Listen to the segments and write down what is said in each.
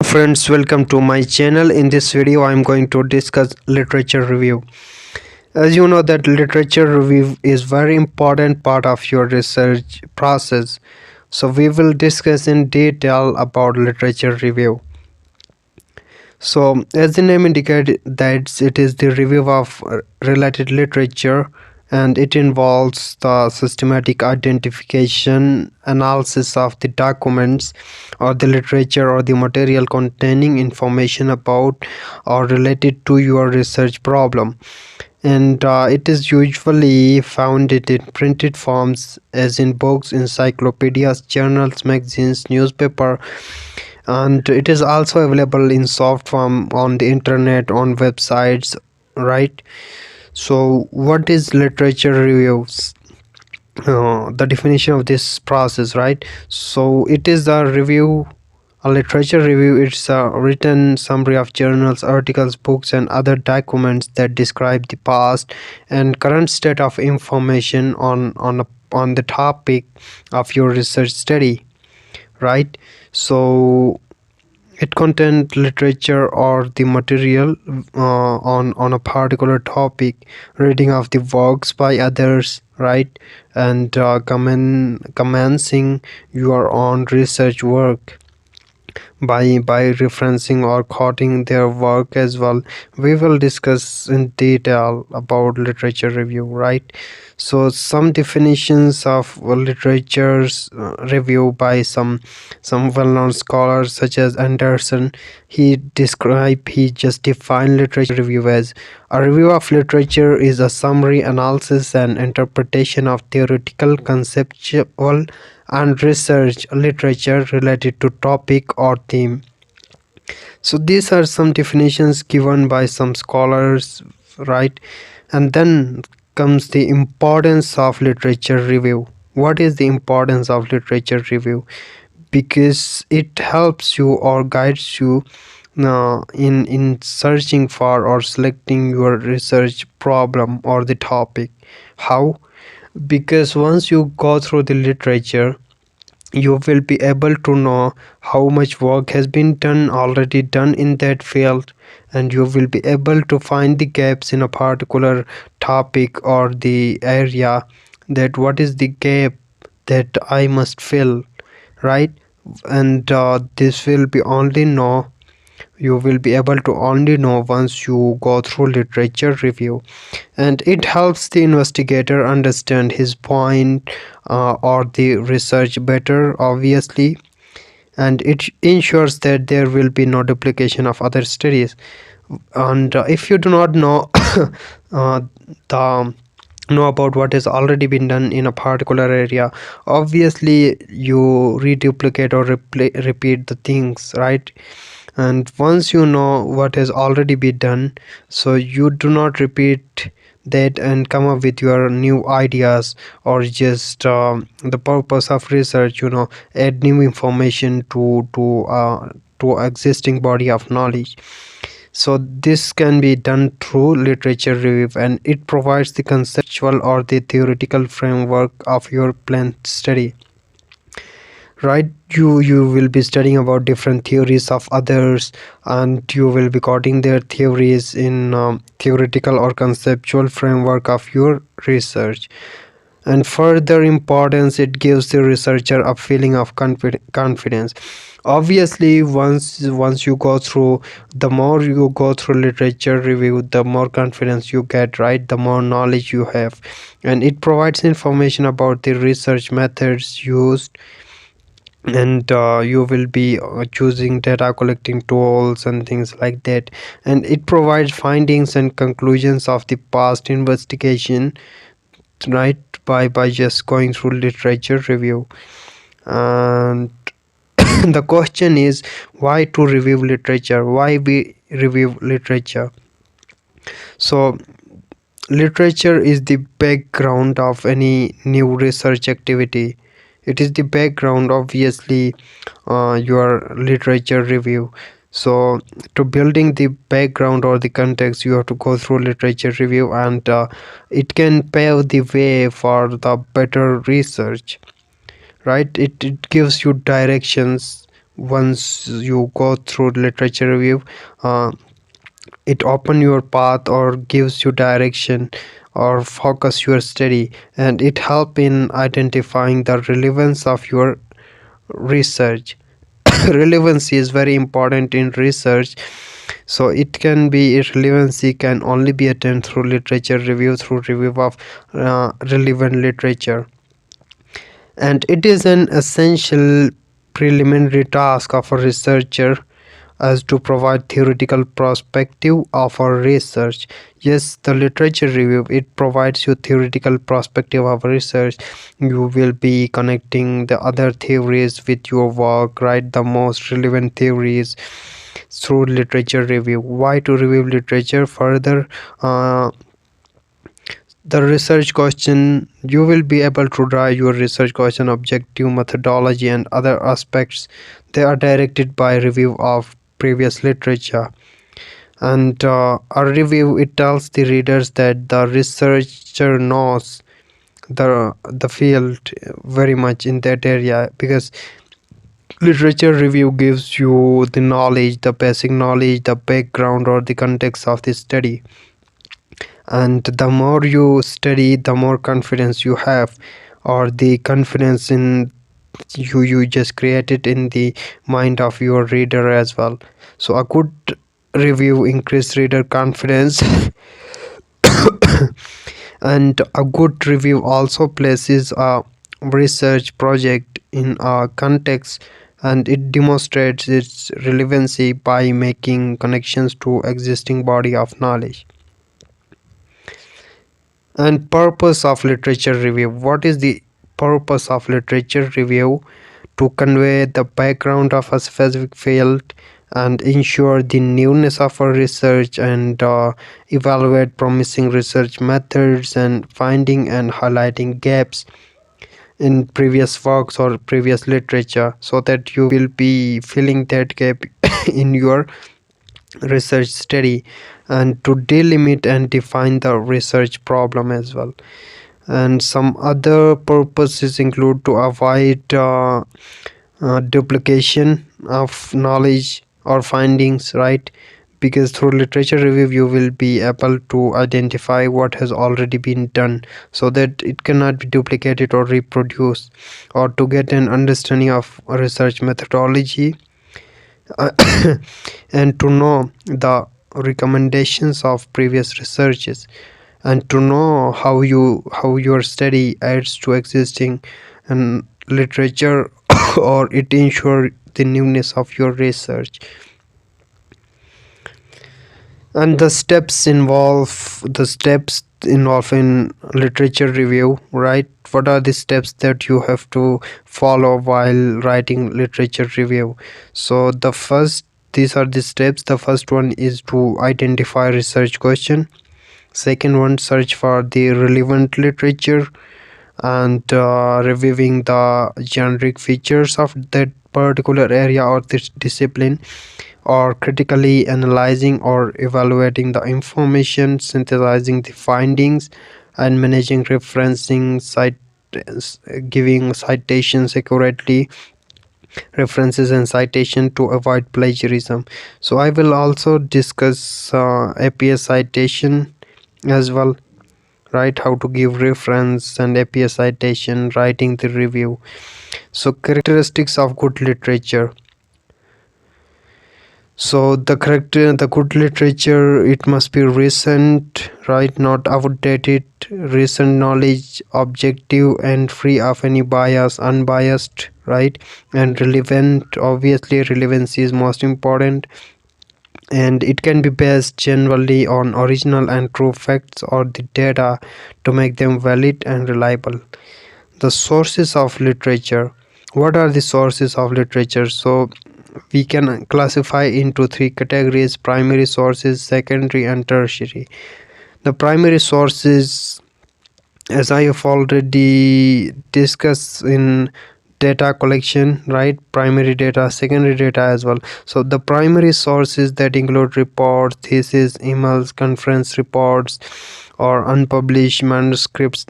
Friends, welcome to my channel. In this video I am going to discuss literature review. As you know that literature review is very important part of your research process, so we will discuss in detail about literature review. So as the name indicates that it is the review of related literature, and it involves the systematic identification, analysis of the documents or the literature or the material containing information about or related to your research problem. And it is usually found it in printed forms as in books, encyclopedias, journals, magazines, newspaper, and it is also available in soft form on the internet, on websites, right? So what is literature reviews? The definition of this process, right? So it is a review, a literature review. It's a written summary of journals, articles, books, and other documents that describe the past and current state of information on the topic of your research study, right? So it contains literature or the material on a particular topic, reading of the works by others, right? And commencing your own research work by referencing or quoting their work as well. We will discuss in detail about literature review, right? So some definitions of literature's review by some well-known scholars such as Anderson. He just defined literature review as a review of literature is a summary, analysis, and interpretation of theoretical, conceptual, and research literature related to topic or theme. So these are some definitions given by some scholars, right? And then comes the importance of literature review. What is the importance of literature review? Because it helps you or guides you in searching for or selecting your research problem or the topic. How? Because once you go through the literature, you will be able to know how much work has been already done in that field, and you will be able to find the gaps in a particular topic or the area, that what is the gap that I must fill, right? And this will be only know you will be able to only know once you go through literature review. And it helps the investigator understand his point or the research better, obviously, and it ensures that there will be no duplication of other studies. And if you do not know the know about what has already been done in a particular area, obviously you reduplicate or repeat the things, right? And once you know what has already been done, so you do not repeat that and come up with your new ideas, or just the purpose of research, add new information to existing body of knowledge. So this can be done through literature review, and it provides the conceptual or the theoretical framework of your planned study, right? You will be studying about different theories of others, and you will be quoting their theories in theoretical or conceptual framework of your research. And further importance, it gives the researcher a feeling of confidence. Obviously, once you go through, the more you go through literature review, the more confidence you get, right? The more knowledge you have, and it provides information about the research methods used, and you will be choosing data collecting tools and things like that. And it provides findings and conclusions of the past investigation, right? By just going through literature review. And the question is, why to review literature? Why we review literature? So literature is the background of any new research activity. It is the background, obviously, your literature review. So to building the background or the context, you have to go through literature review, and it can pave the way for the better research, right? It gives you directions once you go through literature review, uh, it open your path or gives you direction or focus your study, and it help in identifying the relevance of your research. Relevancy is very important in research, so it can be relevancy can only be attained through literature review, through review of relevant literature. And it is an essential preliminary task of a researcher as to provide theoretical perspective of our research. Yes, the literature review, it provides you theoretical perspective of research. You will be connecting the other theories with your work, right? The most relevant theories through literature review. Why to review literature further? The research question, you will be able to draw your research question objective, methodology, and other aspects. They are directed by review of previous literature. And a review, it tells the readers that the researcher knows the field very much in that area, because literature review gives you the knowledge, the basic knowledge, the background or the context of the study. And the more you study, the more confidence you have, or the confidence in you just create it in the mind of your reader as well. So a good review increase reader confidence. And a good review also places a research project in a context, and it demonstrates its relevancy by making connections to existing body of knowledge. And purpose of literature review, what is the purpose of literature review? To convey the background of a specific field and ensure the newness of our research, and evaluate promising research methods and finding and highlighting gaps in previous works or previous literature, so that you will be filling that gap in your research study, and to delimit and define the research problem as well. And some other purposes include to avoid duplication of knowledge or findings, right? Because through literature review you will be able to identify what has already been done, so that it cannot be duplicated or reproduced, or to get an understanding of research methodology, and to know the recommendations of previous researches, and to know how your study adds to existing and literature or it ensure the newness of your research. And the steps involved in literature review, right? What are the steps that you have to follow while writing literature review? So these are the steps. The first one is to identify research question. Second one, search for the relevant literature, and reviewing the generic features of that particular area or this discipline, or critically analyzing or evaluating the information, synthesizing the findings, and managing referencing giving citations accurately, references and citation to avoid plagiarism. So I will also discuss APA citation as well, right? How to give reference and APA citation, writing the review. So characteristics of good literature. So the good literature, it must be recent, right? Not outdated. Recent knowledge, objective and free of any bias, unbiased, right? And relevant. Obviously relevancy is most important, and it can be based generally on original and true facts or the data to make them valid and reliable. The sources of literature. What are the sources of literature? So we can classify into three categories: primary sources, secondary, and tertiary. The primary sources, as I have already discussed in data collection, right? Primary data, secondary data as well. So the primary sources that include reports, thesis, emails, conference reports, or unpublished manuscripts,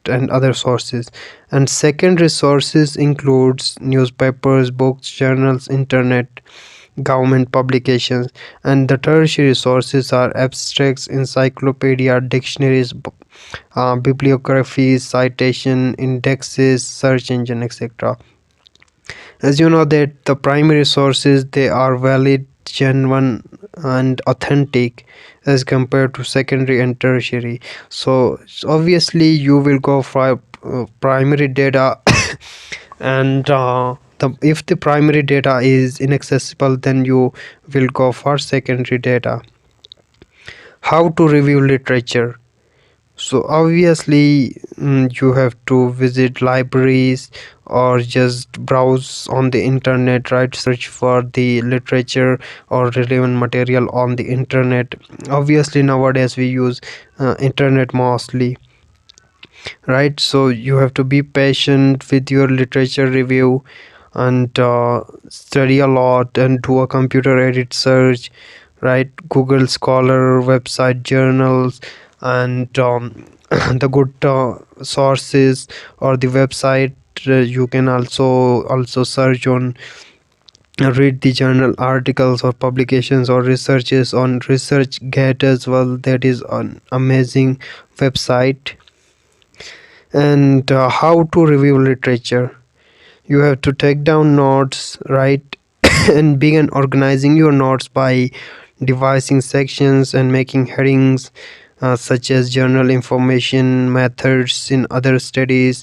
and other sources. And secondary sources includes newspapers, books, journals, internet, government publications. And the tertiary sources are abstracts, encyclopedia, dictionaries, bibliographies, citation, indexes, search engine, etc. As you know that the primary sources, they are valid, genuine and authentic as compared to secondary and tertiary. So obviously you will go for primary data and if the primary data is inaccessible, then you will go for secondary data. How to review literature? So obviously, you have to visit libraries or just browse on the internet, right? Search for the literature or relevant material on the internet. Obviously, nowadays we use internet mostly, right? So you have to be patient with your literature review and study a lot and do a computer edit search, right? Google Scholar, website, journals, and the good sources or the website. You can also search on, read the journal articles or publications or researches on ResearchGate as well. That is an amazing website. And how to review literature? You have to take down notes, right? And begin organizing your notes by devising sections and making headings, such as journal information, methods in other studies,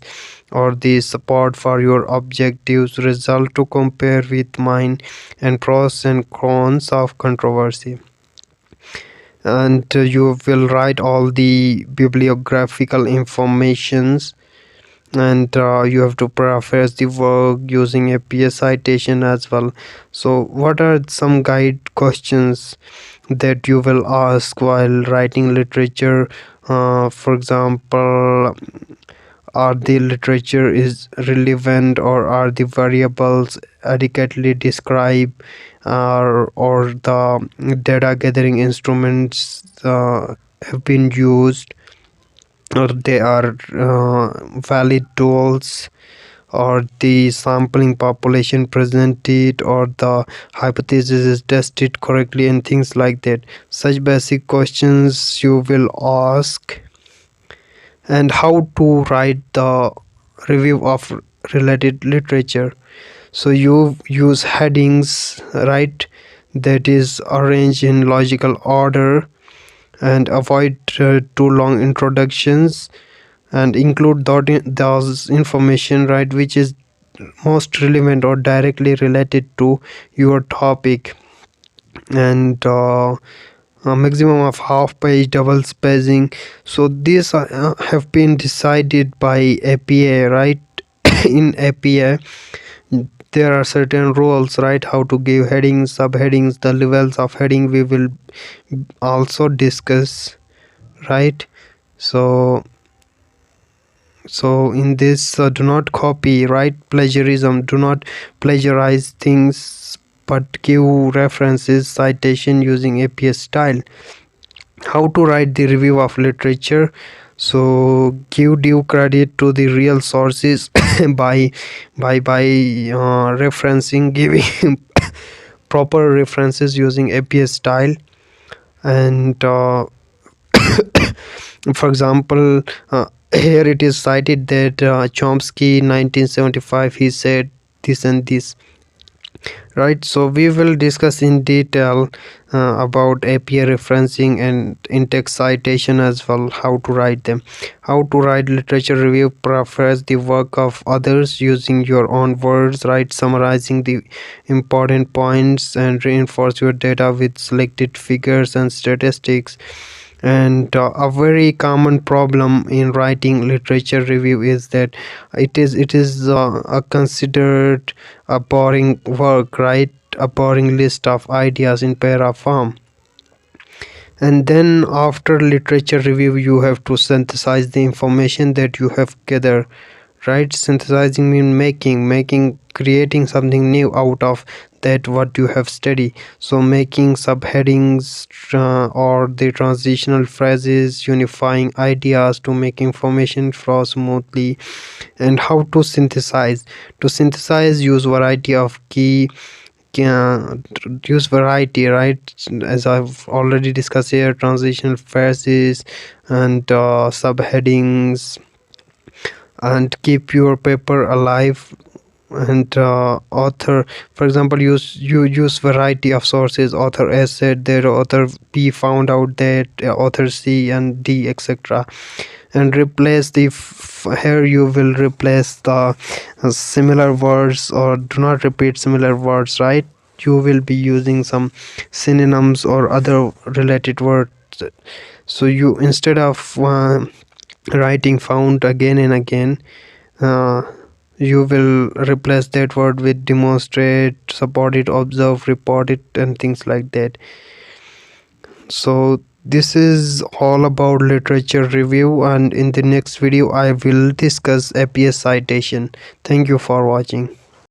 or the support for your objectives, result to compare with mine, and pros and cons of controversy. And you will write all the bibliographical informations, and you have to paraphrase the work using APA citation as well. So what are some guide questions that you will ask while writing literature? For example, are the literature is relevant, or are the variables adequately described, or the data gathering instruments have been used, or they are valid tools, or the sampling population presented, or the hypothesis is tested correctly, and things like that. Such basic questions you will ask. And how to write the review of related literature? So you use headings, right? That is arranged in logical order, and avoid too long introductions, and include those information, right, which is most relevant or directly related to your topic. And a maximum of half page double spacing. So these have been decided by APA, right? In APA there are certain rules, right? How to give headings, subheadings, the levels of heading we will also discuss, right? So in this, do not copy, right? Plagiarism, do not plagiarize things, but give references, citation using APA style. How to write the review of literature? So give due credit to the real sources by referencing, giving proper references using APA style. And for example, here it is cited that Chomsky 1975 he said this and this, right? So we will discuss in detail about APA referencing and in-text citation as well, how to write them. How to write literature review: paraphrase the work of others using your own words, right? Summarizing the important points and reinforce your data with selected figures and statistics. And a very common problem in writing literature review is that it is a considered a boring work, right? A boring list of ideas in para form. And then after literature review you have to synthesize the information that you have gathered, right? Synthesizing means making creating something new out of that what you have studied. So making subheadings or the transitional phrases, unifying ideas to make information flow smoothly. And how to synthesize? To synthesize, use variety of key use variety, right? As I've already discussed here, transitional phrases and subheadings, and keep your paper alive. And author, for example, use variety of sources. Author A said that, author B found out that, author C and D, etc. And replace the here you will replace the similar words, or do not repeat similar words, right? You will be using some synonyms or other related words. So you, instead of writing found again and again, uh, you will replace that word with demonstrate, support it, observe, report it, and things like that. So this is all about literature review, and in the next video I will discuss APS citation. Thank you for watching.